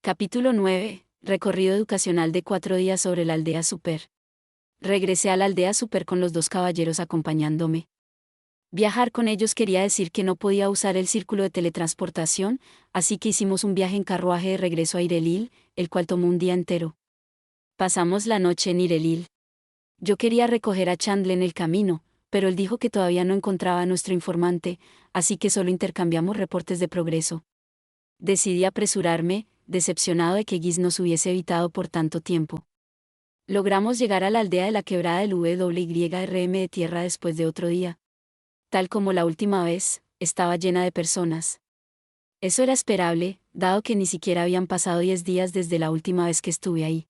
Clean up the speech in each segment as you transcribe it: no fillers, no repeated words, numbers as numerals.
Capítulo 9. Recorrido educacional de 4 días sobre la aldea Super. Regresé a la aldea Super con los dos caballeros acompañándome. Viajar con ellos quería decir que no podía usar el círculo de teletransportación, así que hicimos un viaje en carruaje de regreso a Irelil, el cual tomó un día entero. Pasamos la noche en Irelil. Yo quería recoger a Chandler en el camino, pero él dijo que todavía no encontraba a nuestro informante, así que solo intercambiamos reportes de progreso. Decidí apresurarme, decepcionado de que Giz nos hubiese evitado por tanto tiempo. Logramos llegar a la aldea de la quebrada del WYRM de tierra después de otro día. Tal como la última vez, estaba llena de personas. Eso era esperable, dado que ni siquiera habían pasado 10 días desde la última vez que estuve ahí.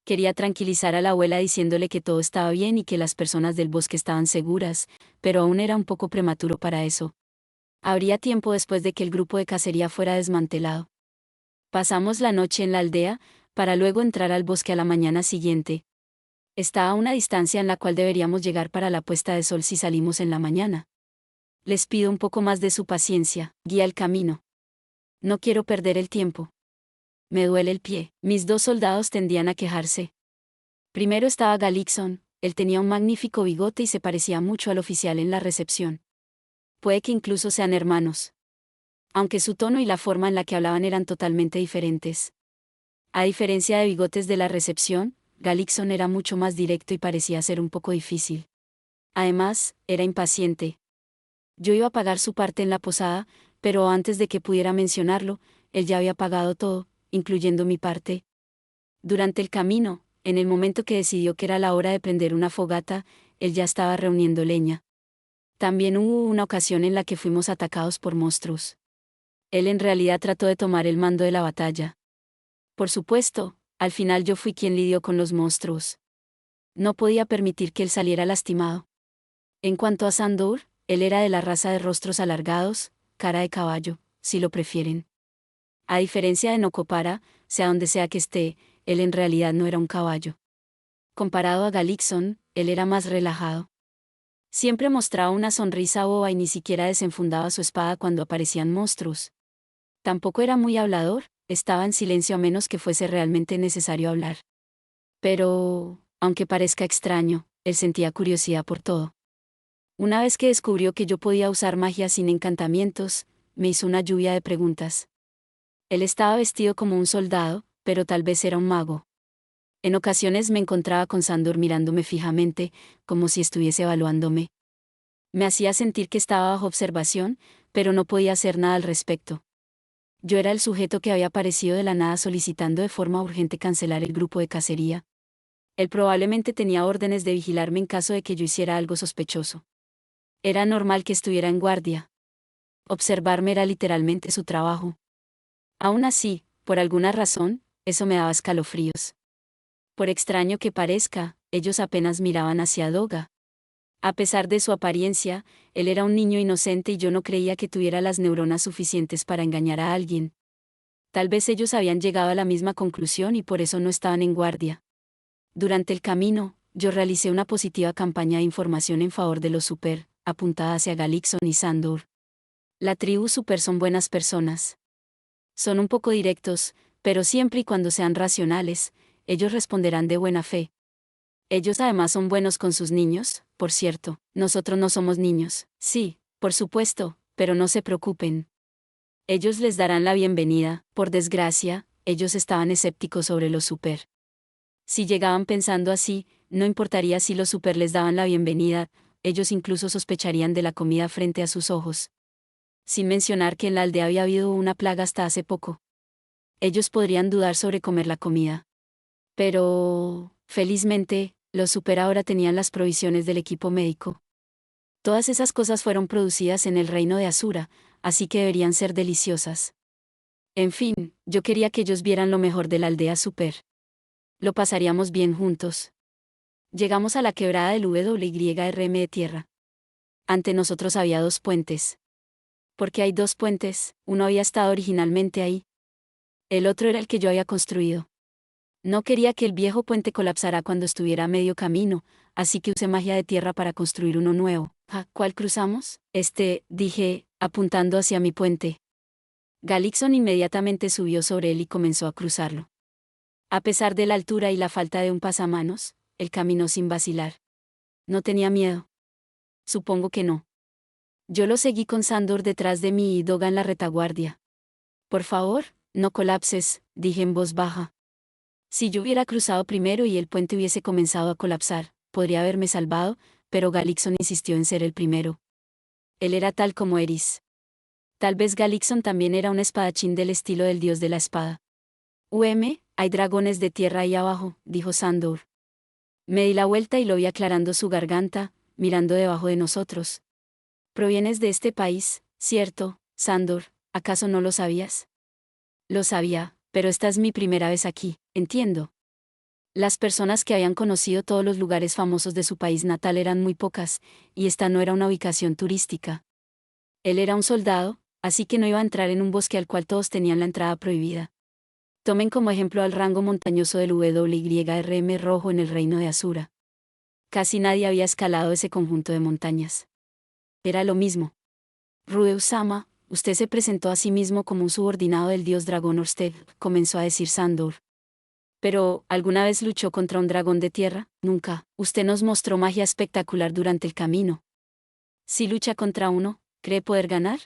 Quería tranquilizar a la abuela diciéndole que todo estaba bien y que las personas del bosque estaban seguras, pero aún era un poco prematuro para eso. Habría tiempo después de que el grupo de cacería fuera desmantelado. Pasamos la noche en la aldea, para luego entrar al bosque a la mañana siguiente. Está a una distancia en la cual deberíamos llegar para la puesta de sol si salimos en la mañana. Les pido un poco más de su paciencia, guía el camino. No quiero perder el tiempo. Me duele el pie. Mis dos soldados tendían a quejarse. Primero estaba Galixon, él tenía un magnífico bigote y se parecía mucho al oficial en la recepción. Puede que incluso sean hermanos. Aunque su tono y la forma en la que hablaban eran totalmente diferentes. A diferencia de Bigotes de la recepción, Galixon era mucho más directo y parecía ser un poco difícil. Además, era impaciente. Yo iba a pagar su parte en la posada, pero antes de que pudiera mencionarlo, él ya había pagado todo, incluyendo mi parte. Durante el camino, en el momento que decidió que era la hora de prender una fogata, él ya estaba reuniendo leña. También hubo una ocasión en la que fuimos atacados por monstruos. Él en realidad trató de tomar el mando de la batalla. Por supuesto, al final yo fui quien lidió con los monstruos. No podía permitir que él saliera lastimado. En cuanto a Sandur, él era de la raza de rostros alargados, cara de caballo, si lo prefieren. A diferencia de Nokopara, sea donde sea que esté, él en realidad no era un caballo. Comparado a Galixon, él era más relajado. Siempre mostraba una sonrisa boba y ni siquiera desenfundaba su espada cuando aparecían monstruos. Tampoco era muy hablador, estaba en silencio a menos que fuese realmente necesario hablar. Pero, aunque parezca extraño, él sentía curiosidad por todo. Una vez que descubrió que yo podía usar magia sin encantamientos, me hizo una lluvia de preguntas. Él estaba vestido como un soldado, pero tal vez era un mago. En ocasiones me encontraba con Sandor mirándome fijamente, como si estuviese evaluándome. Me hacía sentir que estaba bajo observación, pero no podía hacer nada al respecto. Yo era el sujeto que había aparecido de la nada solicitando de forma urgente cancelar el grupo de cacería. Él probablemente tenía órdenes de vigilarme en caso de que yo hiciera algo sospechoso. Era normal que estuviera en guardia. Observarme era literalmente su trabajo. Aún así, por alguna razón, eso me daba escalofríos. Por extraño que parezca, ellos apenas miraban hacia Doga. A pesar de su apariencia, él era un niño inocente y yo no creía que tuviera las neuronas suficientes para engañar a alguien. Tal vez ellos habían llegado a la misma conclusión y por eso no estaban en guardia. Durante el camino, yo realicé una positiva campaña de información en favor de los Super, apuntada hacia Galixon y Sandur. La tribu Super son buenas personas. Son un poco directos, pero siempre y cuando sean racionales, ellos responderán de buena fe. Ellos además son buenos con sus niños, por cierto, nosotros no somos niños. Sí, por supuesto, pero no se preocupen. Ellos les darán la bienvenida. Por desgracia, ellos estaban escépticos sobre los Super. Si llegaban pensando así, no importaría si los Super les daban la bienvenida, ellos incluso sospecharían de la comida frente a sus ojos. Sin mencionar que en la aldea había habido una plaga hasta hace poco. Ellos podrían dudar sobre comer la comida. Pero, felizmente, los Super ahora tenían las provisiones del equipo médico. Todas esas cosas fueron producidas en el reino de Asura, así que deberían ser deliciosas. En fin, yo quería que ellos vieran lo mejor de la aldea Super. Lo pasaríamos bien juntos. Llegamos a la quebrada del WYRM de tierra. Ante nosotros había 2 puentes. ¿Por qué hay 2 puentes? Uno había estado originalmente ahí. El otro era el que yo había construido. No quería que el viejo puente colapsara cuando estuviera a medio camino, así que usé magia de tierra para construir uno nuevo. ¿Cuál cruzamos? Dije, apuntando hacia mi puente. Galixon inmediatamente subió sobre él y comenzó a cruzarlo. A pesar de la altura y la falta de un pasamanos, él caminó sin vacilar. No tenía miedo. Supongo que no. Yo lo seguí con Sandor detrás de mí y Doga en la retaguardia. Por favor, no colapses, dije en voz baja. Si yo hubiera cruzado primero y el puente hubiese comenzado a colapsar, podría haberme salvado, pero Galixon insistió en ser el primero. Él era tal como Eris. Tal vez Galixon también era un espadachín del estilo del dios de la espada. Hay dragones de tierra ahí abajo, dijo Sandor. Me di la vuelta y lo vi aclarando su garganta, mirando debajo de nosotros. Provienes de este país, ¿cierto, Sandor? ¿Acaso no lo sabías? Lo sabía, pero esta es mi primera vez aquí, entiendo. Las personas que habían conocido todos los lugares famosos de su país natal eran muy pocas, y esta no era una ubicación turística. Él era un soldado, así que no iba a entrar en un bosque al cual todos tenían la entrada prohibida. Tomen como ejemplo al rango montañoso del WYRM rojo en el reino de Asura. Casi nadie había escalado ese conjunto de montañas. Era lo mismo. Rudeus-sama, usted se presentó a sí mismo como un subordinado del dios dragón Orsted, comenzó a decir Sandor. Pero, ¿alguna vez luchó contra un dragón de tierra? Nunca. Usted nos mostró magia espectacular durante el camino. Si lucha contra uno, ¿cree poder ganar?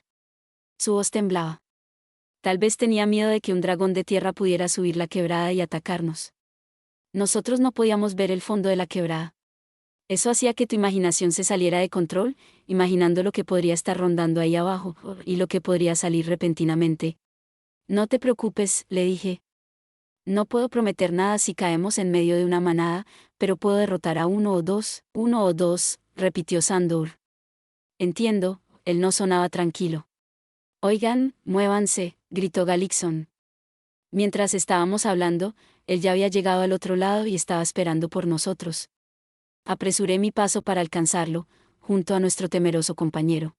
Su voz temblaba. Tal vez tenía miedo de que un dragón de tierra pudiera subir la quebrada y atacarnos. Nosotros no podíamos ver el fondo de la quebrada. Eso hacía que tu imaginación se saliera de control, imaginando lo que podría estar rondando ahí abajo, y lo que podría salir repentinamente. No te preocupes, le dije. No puedo prometer nada si caemos en medio de una manada, pero puedo derrotar a uno o dos, repitió Sandor. Entiendo, él no sonaba tranquilo. Oigan, muévanse, gritó Galixon. Mientras estábamos hablando, él ya había llegado al otro lado y estaba esperando por nosotros. Apresuré mi paso para alcanzarlo, junto a nuestro temeroso compañero.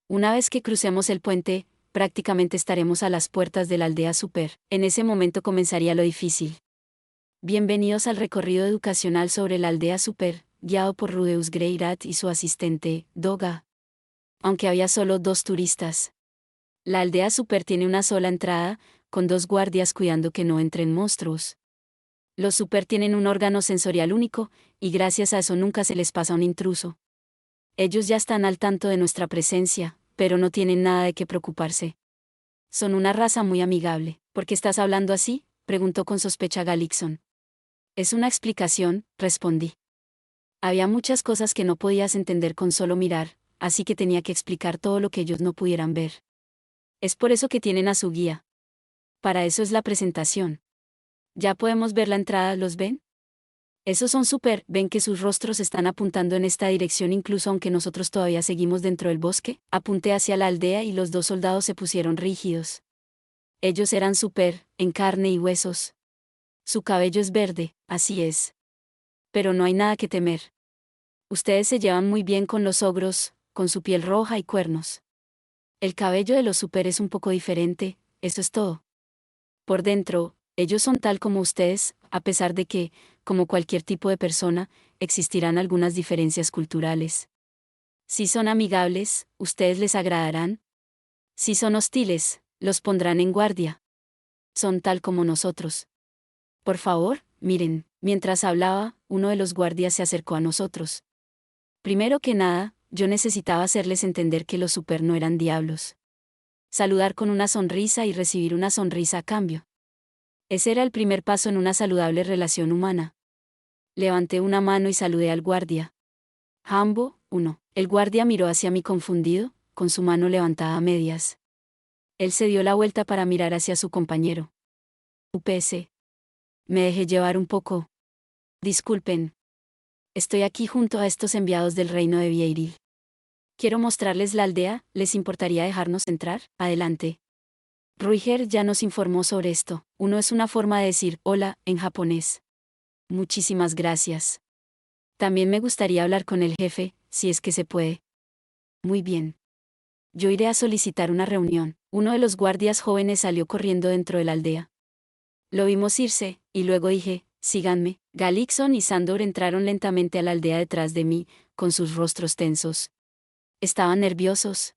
Una vez que crucemos el puente, prácticamente estaremos a las puertas de la aldea Super. En ese momento comenzaría lo difícil. Bienvenidos al recorrido educacional sobre la aldea Super, guiado por Rudeus Greyrat y su asistente, Doga. Aunque había solo 2 turistas. La aldea Super tiene una sola entrada, con 2 guardias cuidando que no entren monstruos. Los Super tienen un órgano sensorial único, y gracias a eso nunca se les pasa un intruso. Ellos ya están al tanto de nuestra presencia, pero no tienen nada de qué preocuparse. Son una raza muy amigable. ¿Por qué estás hablando así?, preguntó con sospecha Galixon. Es una explicación, respondí. Había muchas cosas que no podías entender con solo mirar, así que tenía que explicar todo lo que ellos no pudieran ver. Es por eso que tienen a su guía. Para eso es la presentación. Ya podemos ver la entrada, ¿los ven? Esos son Super, ven que sus rostros están apuntando en esta dirección incluso aunque nosotros todavía seguimos dentro del bosque. Apunté hacia la aldea y los 2 soldados se pusieron rígidos. Ellos eran Super, en carne y huesos. Su cabello es verde, así es. Pero no hay nada que temer. Ustedes se llevan muy bien con los ogros, con su piel roja y cuernos. El cabello de los Super es un poco diferente, eso es todo. Por dentro, ellos son tal como ustedes, a pesar de que, como cualquier tipo de persona, existirán algunas diferencias culturales. Si son amigables, ustedes les agradarán. Si son hostiles, los pondrán en guardia. Son tal como nosotros. Por favor, miren, mientras hablaba, uno de los guardias se acercó a nosotros. Primero que nada, yo necesitaba hacerles entender que los Super no eran diablos. Saludar con una sonrisa y recibir una sonrisa a cambio. Ese era el primer paso en una saludable relación humana. Levanté una mano y saludé al guardia. Hambo, 1. El guardia miró hacia mí confundido, con su mano levantada a medias. Él se dio la vuelta para mirar hacia su compañero. UPS. Me dejé llevar un poco. Disculpen. Estoy aquí junto a estos enviados del reino de Vieiril. Quiero mostrarles la aldea, ¿les importaría dejarnos entrar? Adelante. Ruiger ya nos informó sobre esto. Uno es una forma de decir hola en japonés. Muchísimas gracias. También me gustaría hablar con el jefe, si es que se puede. Muy bien. Yo iré a solicitar una reunión. Uno de los guardias jóvenes salió corriendo dentro de la aldea. Lo vimos irse, y luego dije, síganme. Galixon y Sandor entraron lentamente a la aldea detrás de mí, con sus rostros tensos. Estaban nerviosos.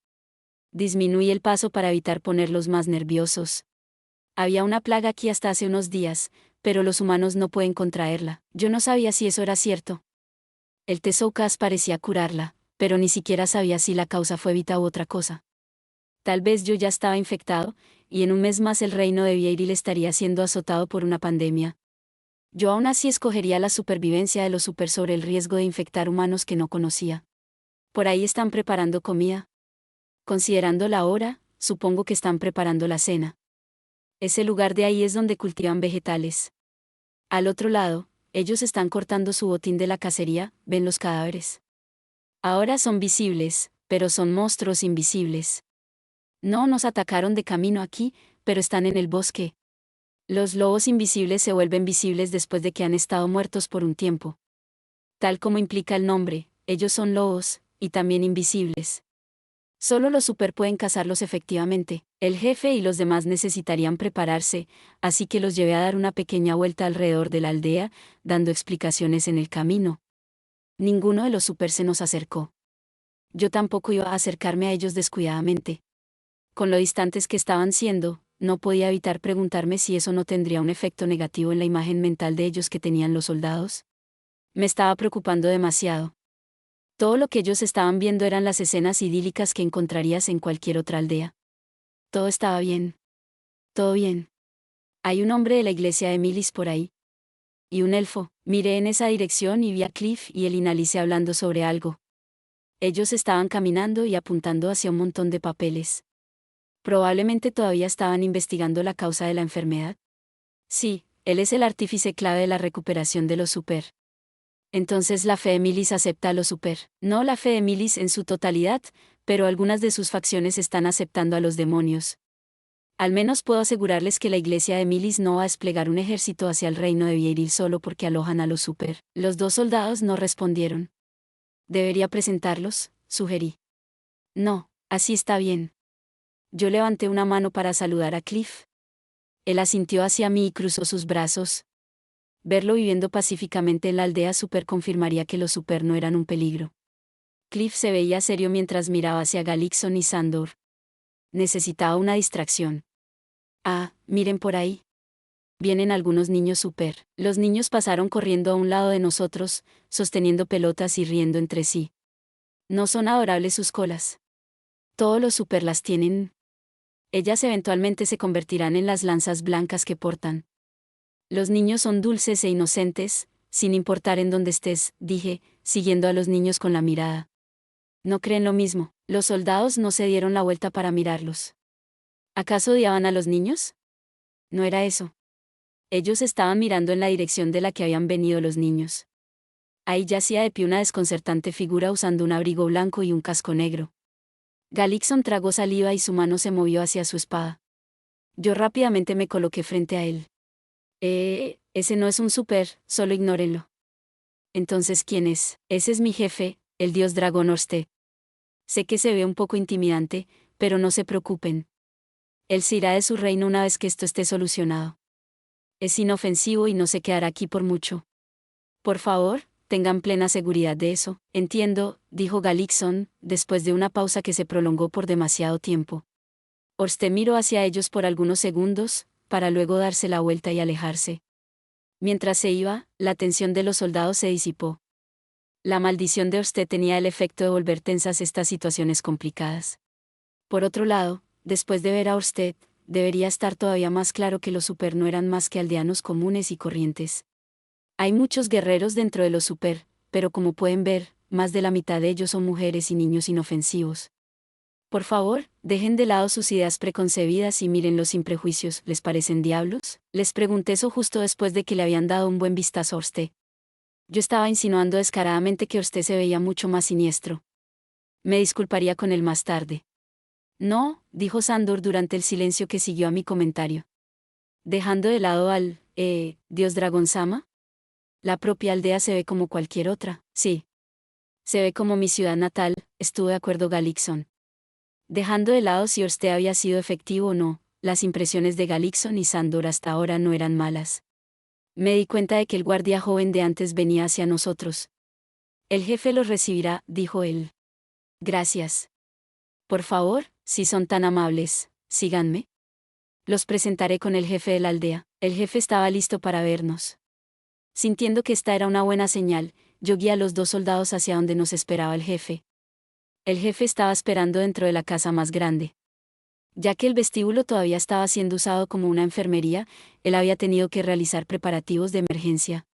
Disminuí el paso para evitar ponerlos más nerviosos. Había una plaga aquí hasta hace unos días, pero los humanos no pueden contraerla. Yo no sabía si eso era cierto. El Tesoukas parecía curarla, pero ni siquiera sabía si la causa fue Vita u otra cosa. Tal vez yo ya estaba infectado, y en un mes más el reino de Vieiril estaría siendo azotado por una pandemia. Yo aún así escogería la supervivencia de los super sobre el riesgo de infectar humanos que no conocía. Por ahí están preparando comida. Considerando la hora, supongo que están preparando la cena. Ese lugar de ahí es donde cultivan vegetales. Al otro lado, ellos están cortando su botín de la cacería, ven los cadáveres. Ahora son visibles, pero son monstruos invisibles. No nos atacaron de camino aquí, pero están en el bosque. Los lobos invisibles se vuelven visibles después de que han estado muertos por un tiempo. Tal como implica el nombre, ellos son lobos, y también invisibles. Solo los super pueden cazarlos efectivamente. El jefe y los demás necesitarían prepararse, así que los llevé a dar una pequeña vuelta alrededor de la aldea, dando explicaciones en el camino. Ninguno de los super se nos acercó. Yo tampoco iba a acercarme a ellos descuidadamente. Con lo distantes que estaban siendo, no podía evitar preguntarme si eso no tendría un efecto negativo en la imagen mental de ellos que tenían los soldados. Me estaba preocupando demasiado. Todo lo que ellos estaban viendo eran las escenas idílicas que encontrarías en cualquier otra aldea. Todo estaba bien. Todo bien. Hay un hombre de la iglesia de Milis por ahí. Y un elfo. Miré en esa dirección y vi a Cliff y el Inalice hablando sobre algo. Ellos estaban caminando y apuntando hacia un montón de papeles. Probablemente todavía estaban investigando la causa de la enfermedad. Sí, él es el artífice clave de la recuperación de los super. Entonces la fe de Milis acepta a los super. No la fe de Milis en su totalidad, pero algunas de sus facciones están aceptando a los demonios. Al menos puedo asegurarles que la iglesia de Milis no va a desplegar un ejército hacia el reino de Vieiril solo porque alojan a los super. Los dos soldados no respondieron. ¿Debería presentarlos?, sugerí. No, así está bien. Yo levanté una mano para saludar a Cliff. Él asintió hacia mí y cruzó sus brazos. Verlo viviendo pacíficamente en la aldea super confirmaría que los super no eran un peligro. Cliff se veía serio mientras miraba hacia Galixon y Sandor. Necesitaba una distracción. Ah, miren por ahí. Vienen algunos niños super. Los niños pasaron corriendo a un lado de nosotros, sosteniendo pelotas y riendo entre sí. ¿No son adorables sus colas? Todos los super las tienen. Ellas eventualmente se convertirán en las lanzas blancas que portan. Los niños son dulces e inocentes, sin importar en dónde estés, dije, siguiendo a los niños con la mirada. ¿No creen lo mismo? Los soldados no se dieron la vuelta para mirarlos. ¿Acaso odiaban a los niños? No era eso. Ellos estaban mirando en la dirección de la que habían venido los niños. Ahí yacía de pie una desconcertante figura usando un abrigo blanco y un casco negro. Galixon tragó saliva y su mano se movió hacia su espada. Yo rápidamente me coloqué frente a él. Ese no es un super, solo ignórenlo. Entonces, ¿quién es? Ese es mi jefe, el dios dragón Orsted. Sé que se ve un poco intimidante, pero no se preocupen. Él se irá de su reino una vez que esto esté solucionado. Es inofensivo y no se quedará aquí por mucho. Por favor, tengan plena seguridad de eso. Entiendo, dijo Galixon, después de una pausa que se prolongó por demasiado tiempo. Orsted miró hacia ellos por algunos segundos, para luego darse la vuelta y alejarse. Mientras se iba, la tensión de los soldados se disipó. La maldición de Orsted tenía el efecto de volver tensas estas situaciones complicadas. Por otro lado, después de ver a Orsted, debería estar todavía más claro que los super no eran más que aldeanos comunes y corrientes. Hay muchos guerreros dentro de los super, pero como pueden ver, más de la mitad de ellos son mujeres y niños inofensivos. Por favor, dejen de lado sus ideas preconcebidas y mírenlos sin prejuicios. ¿Les parecen diablos? Les pregunté eso justo después de que le habían dado un buen vistazo a Orsted. Yo estaba insinuando descaradamente que Orsted se veía mucho más siniestro. Me disculparía con él más tarde. No, dijo Sandor durante el silencio que siguió a mi comentario. Dejando de lado al, dios Dragón Sama. La propia aldea se ve como cualquier otra, sí. Se ve como mi ciudad natal, estuvo de acuerdo Galixon. Dejando de lado si Orsted había sido efectivo o no, las impresiones de Galixon y Sandor hasta ahora no eran malas. Me di cuenta de que el guardia joven de antes venía hacia nosotros. El jefe los recibirá, dijo él. Gracias. Por favor, Si son tan amables, síganme. Los presentaré con el jefe de la aldea. El jefe estaba listo para vernos. Sintiendo que esta era una buena señal, yo guié a los dos soldados hacia donde nos esperaba el jefe. El jefe estaba esperando dentro de la casa más grande. Ya que el vestíbulo todavía estaba siendo usado como una enfermería, él había tenido que realizar preparativos de emergencia.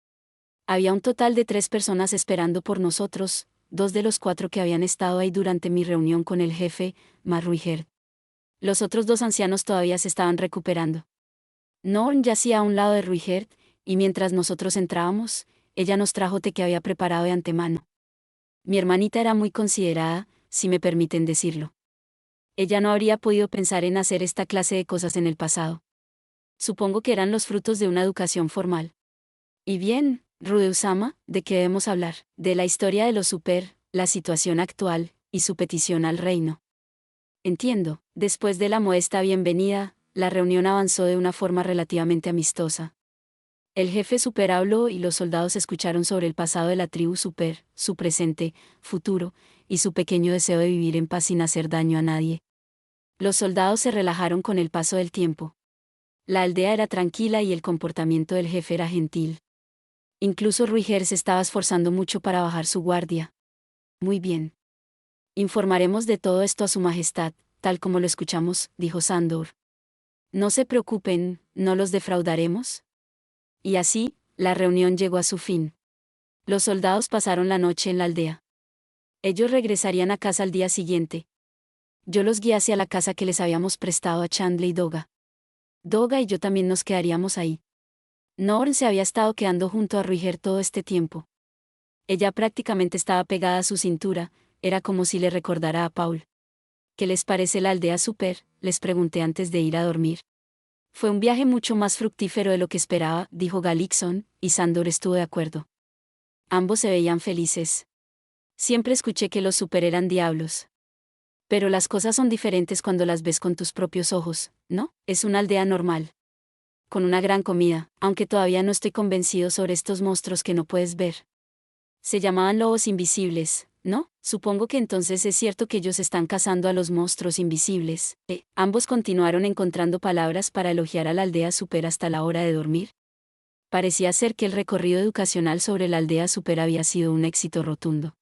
Había un total de 3 personas esperando por nosotros, 2 de los 4 que habían estado ahí durante mi reunión con el jefe, Marruiger. Los otros 2 ancianos todavía se estaban recuperando. Norn yacía a un lado de Ruigert, y mientras nosotros entrábamos, ella nos trajo té que había preparado de antemano. Mi hermanita era muy considerada, si me permiten decirlo. Ella no habría podido pensar en hacer esta clase de cosas en el pasado. Supongo que eran los frutos de una educación formal. Y bien, Rudeusama, ¿de qué debemos hablar? De la historia de los super, la situación actual, y su petición al reino. Entiendo. Después de la modesta bienvenida, la reunión avanzó de una forma relativamente amistosa. El jefe super habló y los soldados escucharon sobre el pasado de la tribu super, su presente, futuro, y su pequeño deseo de vivir en paz sin hacer daño a nadie. Los soldados se relajaron con el paso del tiempo. La aldea era tranquila y el comportamiento del jefe era gentil. Incluso Ruiger se estaba esforzando mucho para bajar su guardia. Muy bien. Informaremos de todo esto a su majestad, tal como lo escuchamos, dijo Sandor. No se preocupen, no los defraudaremos. Y así, la reunión llegó a su fin. Los soldados pasaron la noche en la aldea. Ellos regresarían a casa al día siguiente. Yo los guié hacia la casa que les habíamos prestado a Chandler y Doga. Doga y yo también nos quedaríamos ahí. Norn se había estado quedando junto a Ruiger todo este tiempo. Ella prácticamente estaba pegada a su cintura, era como si le recordara a Paul. ¿Qué les parece la aldea super?, les pregunté antes de ir a dormir. Fue un viaje mucho más fructífero de lo que esperaba, dijo Galixon, y Sandor estuvo de acuerdo. Ambos se veían felices. Siempre escuché que los super eran diablos. Pero las cosas son diferentes cuando las ves con tus propios ojos, ¿no? Es una aldea normal. Con una gran comida, aunque todavía no estoy convencido sobre estos monstruos que no puedes ver. Se llamaban lobos invisibles, ¿no? Supongo que entonces es cierto que ellos están cazando a los monstruos invisibles. Ambos continuaron encontrando palabras para elogiar a la aldea super hasta la hora de dormir. Parecía ser que el recorrido educacional sobre la aldea super había sido un éxito rotundo.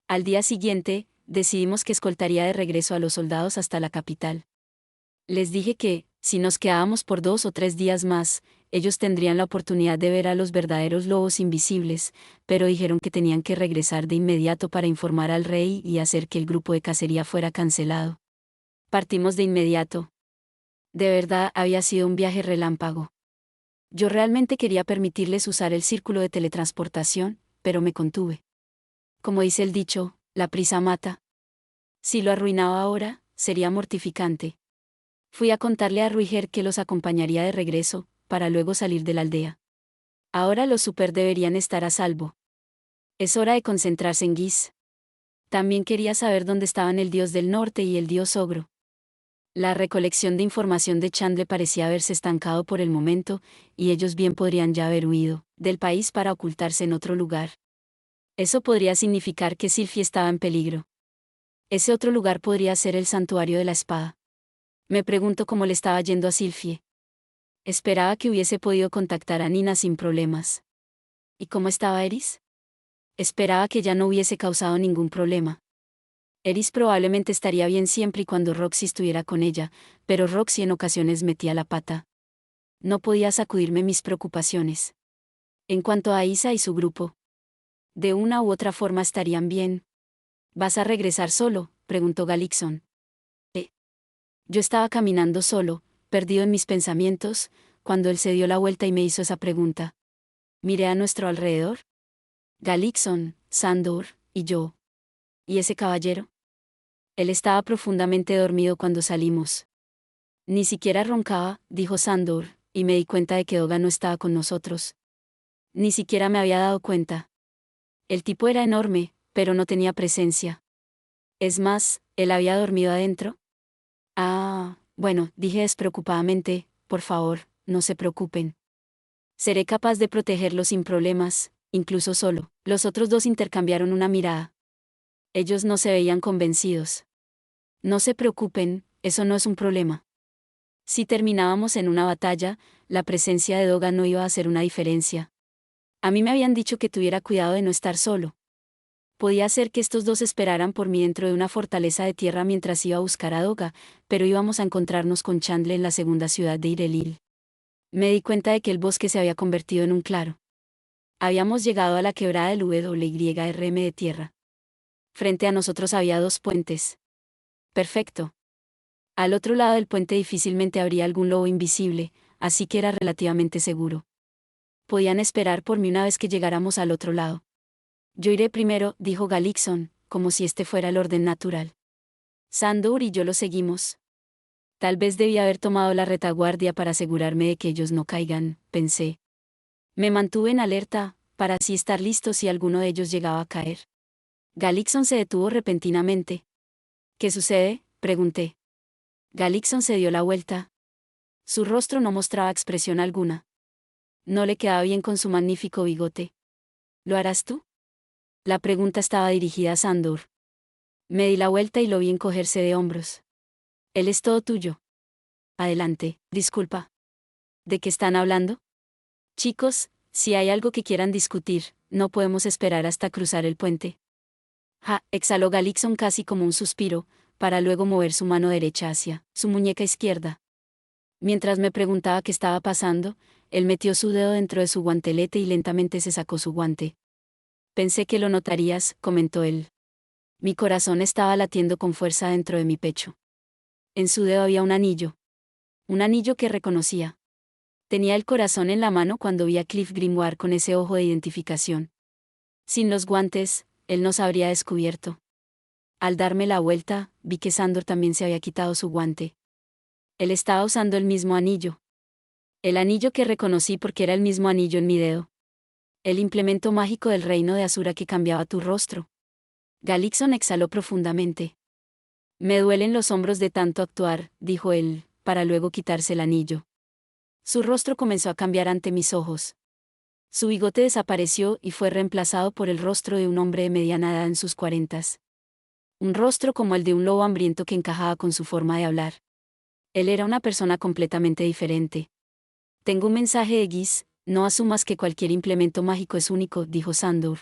Al día siguiente, decidimos que escoltaría de regreso a los soldados hasta la capital. Les dije que, si nos quedábamos por 2 o 3 días más, ellos tendrían la oportunidad de ver a los verdaderos lobos invisibles, pero dijeron que tenían que regresar de inmediato para informar al rey y hacer que el grupo de cacería fuera cancelado. Partimos de inmediato. De verdad había sido un viaje relámpago. Yo realmente quería permitirles usar el círculo de teletransportación, pero me contuve. Como dice el dicho, la prisa mata. Si lo arruinaba ahora, sería mortificante. Fui a contarle a Ruiger que los acompañaría de regreso, para luego salir de la aldea. Ahora los super deberían estar a salvo. Es hora de concentrarse en Gis. También quería saber dónde estaban el dios del norte y el dios ogro. La recolección de información de Chandler parecía haberse estancado por el momento, y ellos bien podrían ya haber huido del país para ocultarse en otro lugar. Eso podría significar que Sylphie estaba en peligro. Ese otro lugar podría ser el santuario de la espada. Me pregunto cómo le estaba yendo a Sylphie. Esperaba que hubiese podido contactar a Nina sin problemas. ¿Y cómo estaba Eris? Esperaba que ya no hubiese causado ningún problema. Eris probablemente estaría bien siempre y cuando Roxy estuviera con ella, pero Roxy en ocasiones metía la pata. No podía sacudirme mis preocupaciones. En cuanto a Isa y su grupo, de una u otra forma estarían bien. ¿Vas a regresar solo?, preguntó Galixon. Yo estaba caminando solo, perdido en mis pensamientos, cuando él se dio la vuelta y me hizo esa pregunta. Miré a nuestro alrededor. Galixon, Sandor, y yo. ¿Y ese caballero? Él estaba profundamente dormido cuando salimos. Ni siquiera roncaba, dijo Sandor, y me di cuenta de que Doga no estaba con nosotros. Ni siquiera me había dado cuenta. El tipo era enorme, pero no tenía presencia. Es más, ¿él había dormido adentro? Ah, bueno, dije despreocupadamente, por favor, no se preocupen. Seré capaz de protegerlos sin problemas, incluso solo. Los otros 2 intercambiaron una mirada. Ellos no se veían convencidos. No se preocupen, eso no es un problema. Si terminábamos en una batalla, la presencia de Doga no iba a hacer una diferencia. A mí me habían dicho que tuviera cuidado de no estar solo. Podía ser que estos dos esperaran por mí dentro de una fortaleza de tierra mientras iba a buscar a Doga, pero íbamos a encontrarnos con Chandler en la segunda ciudad de Irelil. Me di cuenta de que el bosque se había convertido en un claro. Habíamos llegado a la quebrada del WYRM de tierra. Frente a nosotros había dos puentes. Perfecto. Al otro lado del puente difícilmente habría algún lobo invisible, así que era relativamente seguro. Podían esperar por mí una vez que llegáramos al otro lado. Yo iré primero, dijo Galixon, como si este fuera el orden natural. Sandor y yo lo seguimos. Tal vez debía haber tomado la retaguardia para asegurarme de que ellos no caigan, pensé. Me mantuve en alerta, para así estar listo si alguno de ellos llegaba a caer. Galixon se detuvo repentinamente. ¿Qué sucede?, pregunté. Galixon se dio la vuelta. Su rostro no mostraba expresión alguna. No le quedaba bien con su magnífico bigote. ¿Lo harás tú? La pregunta estaba dirigida a Sandor. Me di la vuelta y lo vi encogerse de hombros. Él es todo tuyo. Adelante, disculpa. ¿De qué están hablando? Chicos, si hay algo que quieran discutir, no podemos esperar hasta cruzar el puente. Exhaló Galixon casi como un suspiro, para luego mover su mano derecha hacia su muñeca izquierda. Mientras me preguntaba qué estaba pasando, él metió su dedo dentro de su guantelete y lentamente se sacó su guante. Pensé que lo notarías, comentó él. Mi corazón estaba latiendo con fuerza dentro de mi pecho. En su dedo había un anillo. Un anillo que reconocía. Tenía el corazón en la mano cuando vi a Cliff Grimoire con ese ojo de identificación. Sin los guantes, él nos habría descubierto. Al darme la vuelta, vi que Sandor también se había quitado su guante. Él estaba usando el mismo anillo. El anillo que reconocí porque era el mismo anillo en mi dedo. El implemento mágico del reino de Asura que cambiaba tu rostro. Galixon exhaló profundamente. Me duelen los hombros de tanto actuar, dijo él, para luego quitarse el anillo. Su rostro comenzó a cambiar ante mis ojos. Su bigote desapareció y fue reemplazado por el rostro de un hombre de mediana edad en sus 40. Un rostro como el de un lobo hambriento que encajaba con su forma de hablar. Él era una persona completamente diferente. Tengo un mensaje de Giz, no asumas que cualquier implemento mágico es único, dijo Sandor.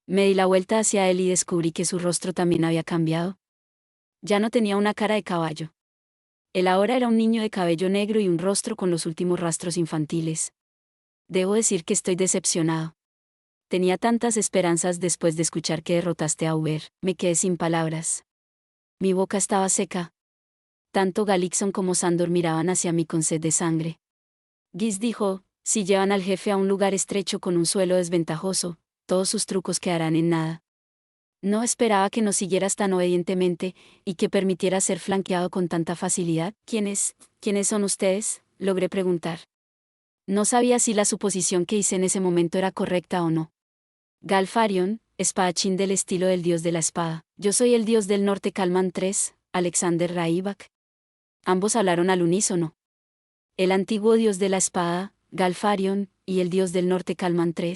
Me di la vuelta hacia él y descubrí que su rostro también había cambiado. Ya no tenía una cara de caballo. Él ahora era un niño de cabello negro y un rostro con los últimos rastros infantiles. Debo decir que estoy decepcionado. Tenía tantas esperanzas después de escuchar que derrotaste a Uber, me quedé sin palabras. Mi boca estaba seca. Tanto Galixon como Sandor miraban hacia mí con sed de sangre. Giz dijo, si llevan al jefe a un lugar estrecho con un suelo desventajoso, todos sus trucos quedarán en nada. No esperaba que nos siguieras tan obedientemente, y que permitiera ser flanqueado con tanta facilidad. ¿Quiénes son ustedes?, logré preguntar. No sabía si la suposición que hice en ese momento era correcta o no. Galfarion, espadachín del estilo del dios de la espada. Yo soy el dios del norte Kalman III, Alexander Raibak. Ambos hablaron al unísono. El antiguo dios de la espada, Galfarion, y el dios del norte Kalman III.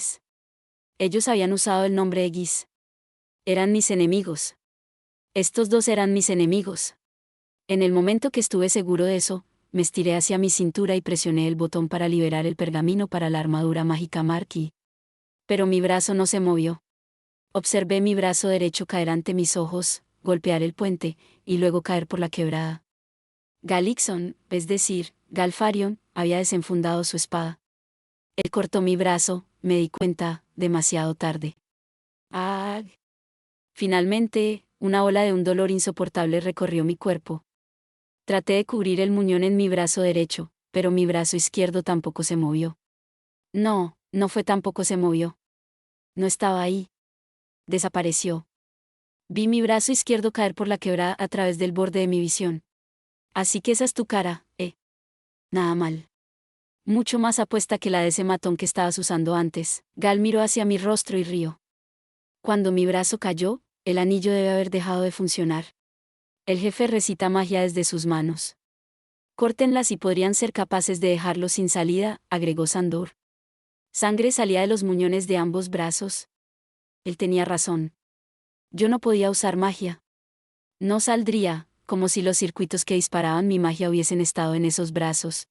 Ellos habían usado el nombre de Giz. Eran mis enemigos. Estos dos eran mis enemigos. En el momento que estuve seguro de eso, me estiré hacia mi cintura y presioné el botón para liberar el pergamino para la armadura mágica Marquis. Pero mi brazo no se movió. Observé mi brazo derecho caer ante mis ojos, golpear el puente, y luego caer por la quebrada. Galixon, es decir, Galfarion, había desenfundado su espada. Él cortó mi brazo, me di cuenta, demasiado tarde. ¡Ah! Finalmente, una ola de un dolor insoportable recorrió mi cuerpo. Traté de cubrir el muñón en mi brazo derecho, pero mi brazo izquierdo tampoco se movió. No fue tampoco se movió. No estaba ahí. Desapareció. Vi mi brazo izquierdo caer por la quebrada a través del borde de mi visión. Así que esa es tu cara, Nada mal. Mucho más apuesta que la de ese matón que estabas usando antes. Gal miró hacia mi rostro y rió. Cuando mi brazo cayó, el anillo debe haber dejado de funcionar. El jefe recita magia desde sus manos. Córtenlas y podrían ser capaces de dejarlo sin salida, agregó Sandor. Sangre salía de los muñones de ambos brazos. Él tenía razón. Yo no podía usar magia. No saldría, como si los circuitos que disparaban mi magia hubiesen estado en esos brazos.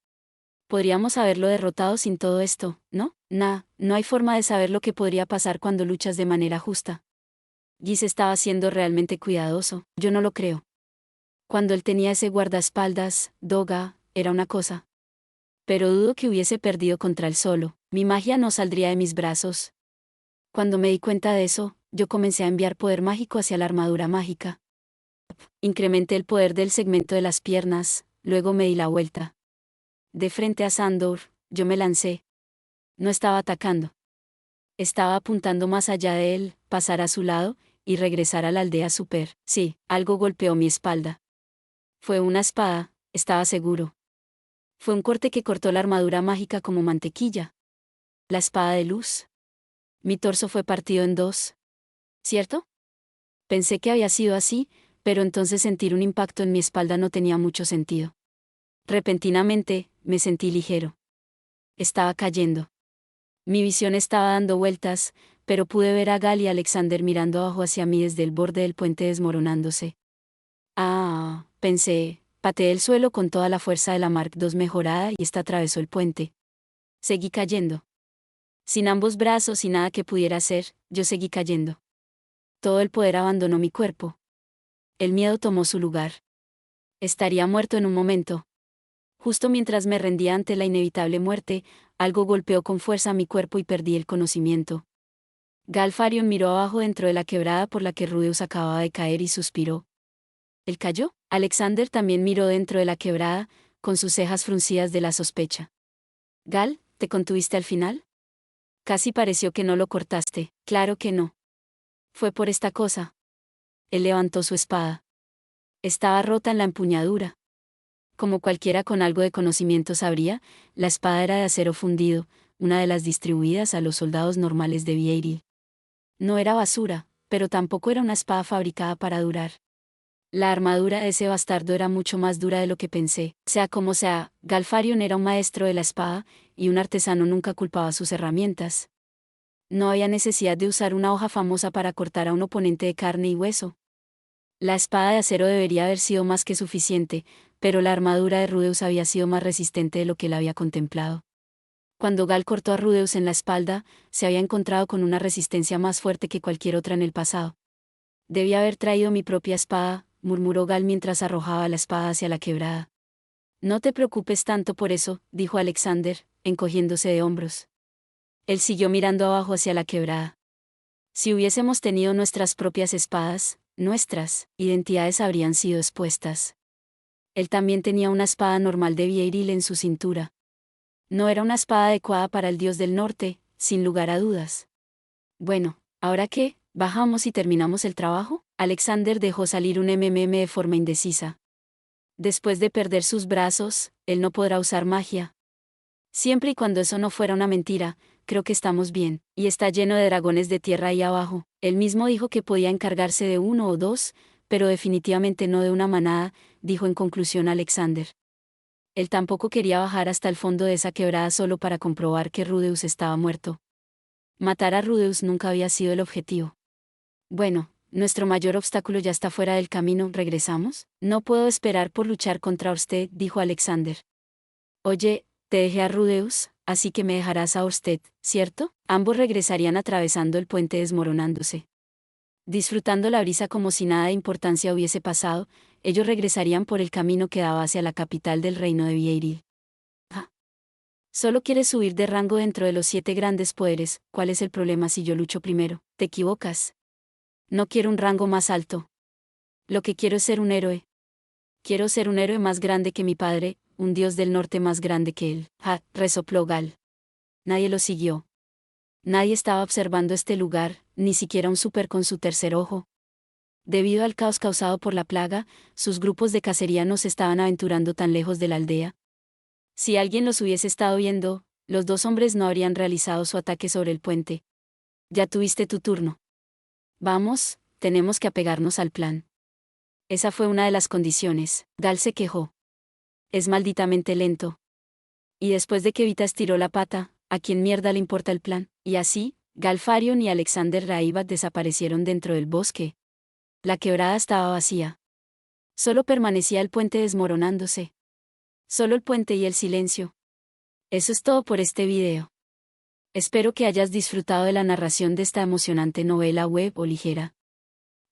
Podríamos haberlo derrotado sin todo esto, ¿no? No hay forma de saber lo que podría pasar cuando luchas de manera justa. Giz estaba siendo realmente cuidadoso, yo no lo creo. Cuando él tenía ese guardaespaldas, Doga, era una cosa. Pero dudo que hubiese perdido contra él solo, mi magia no saldría de mis brazos. Cuando me di cuenta de eso, yo comencé a enviar poder mágico hacia la armadura mágica. Incrementé el poder del segmento de las piernas, luego me di la vuelta. De frente a Sandor, yo me lancé. No estaba atacando. Estaba apuntando más allá de él, pasar a su lado, y regresar a la aldea super. Sí, algo golpeó mi espalda. Fue una espada, estaba seguro. Fue un corte que cortó la armadura mágica como mantequilla. La espada de luz. Mi torso fue partido en dos. ¿Cierto? Pensé que había sido así, pero entonces sentir un impacto en mi espalda no tenía mucho sentido. Repentinamente, me sentí ligero. Estaba cayendo. Mi visión estaba dando vueltas, pero pude ver a Gal y Alexander mirando abajo hacia mí desde el borde del puente desmoronándose. Ah, pensé, pateé el suelo con toda la fuerza de la Mark II mejorada y esta atravesó el puente. Seguí cayendo. Sin ambos brazos y nada que pudiera hacer, yo seguí cayendo. Todo el poder abandonó mi cuerpo. El miedo tomó su lugar. Estaría muerto en un momento. Justo mientras me rendía ante la inevitable muerte, algo golpeó con fuerza mi cuerpo y perdí el conocimiento. Galfarion miró abajo dentro de la quebrada por la que Rudeus acababa de caer y suspiró. ¿Él cayó? Alexander también miró dentro de la quebrada, con sus cejas fruncidas de la sospecha. Gal, ¿te contuviste al final? Casi pareció que no lo cortaste. Claro que no. Fue por esta cosa. Él levantó su espada. Estaba rota en la empuñadura. Como cualquiera con algo de conocimiento sabría, la espada era de acero fundido, una de las distribuidas a los soldados normales de Vieiril. No era basura, pero tampoco era una espada fabricada para durar. La armadura de ese bastardo era mucho más dura de lo que pensé. Sea como sea, Galfarion era un maestro de la espada, y un artesano nunca culpaba sus herramientas. No había necesidad de usar una hoja famosa para cortar a un oponente de carne y hueso. La espada de acero debería haber sido más que suficiente, pero la armadura de Rudeus había sido más resistente de lo que él había contemplado. Cuando Gal cortó a Rudeus en la espalda, se había encontrado con una resistencia más fuerte que cualquier otra en el pasado. Debía haber traído mi propia espada, murmuró Gal mientras arrojaba la espada hacia la quebrada. No te preocupes tanto por eso, dijo Alexander, encogiéndose de hombros. Él siguió mirando abajo hacia la quebrada. Si hubiésemos tenido nuestras propias espadas, nuestras identidades habrían sido expuestas. Él también tenía una espada normal de Vieiril en su cintura. No era una espada adecuada para el dios del norte, sin lugar a dudas. Bueno, ¿ahora qué? ¿Bajamos y terminamos el trabajo? Alexander dejó salir un de forma indecisa. Después de perder sus brazos, él no podrá usar magia. Siempre y cuando eso no fuera una mentira, creo que estamos bien, y está lleno de dragones de tierra ahí abajo. Él mismo dijo que podía encargarse de uno o dos, pero definitivamente no de una manada, dijo en conclusión Alexander. Él tampoco quería bajar hasta el fondo de esa quebrada solo para comprobar que Rudeus estaba muerto. Matar a Rudeus nunca había sido el objetivo. Bueno, nuestro mayor obstáculo ya está fuera del camino, ¿regresamos? No puedo esperar por luchar contra usted, dijo Alexander. Oye, te dejé a Rudeus, así que me dejarás a usted, ¿cierto? Ambos regresarían atravesando el puente desmoronándose. Disfrutando la brisa como si nada de importancia hubiese pasado, ellos regresarían por el camino que daba hacia la capital del reino de Vieiril. Ah. Solo quieres subir de rango dentro de los 7 grandes poderes, ¿cuál es el problema si yo lucho primero? Te equivocas. No quiero un rango más alto. Lo que quiero es ser un héroe. Quiero ser un héroe más grande que mi padre, un dios del norte más grande que él. Resopló Gal. Nadie lo siguió. Nadie estaba observando este lugar, ni siquiera un súper con su tercer ojo. Debido al caos causado por la plaga, sus grupos de cacería no se estaban aventurando tan lejos de la aldea. Si alguien los hubiese estado viendo, los 2 hombres no habrían realizado su ataque sobre el puente. Ya tuviste tu turno. Vamos, tenemos que apegarnos al plan. Esa fue una de las condiciones. Gal se quejó. Es malditamente lento. Y después de que Vita estiró la pata, ¿a quién mierda le importa el plan? Y así, Galfarion y Alexander Raibat desaparecieron dentro del bosque. La quebrada estaba vacía. Solo permanecía el puente desmoronándose. Solo el puente y el silencio. Eso es todo por este video. Espero que hayas disfrutado de la narración de esta emocionante novela web o ligera.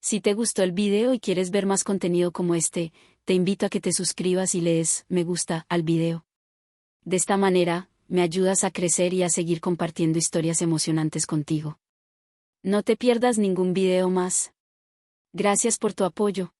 Si te gustó el video y quieres ver más contenido como este, te invito a que te suscribas y le des me gusta al video. De esta manera, me ayudas a crecer y a seguir compartiendo historias emocionantes contigo. No te pierdas ningún video más. Gracias por tu apoyo.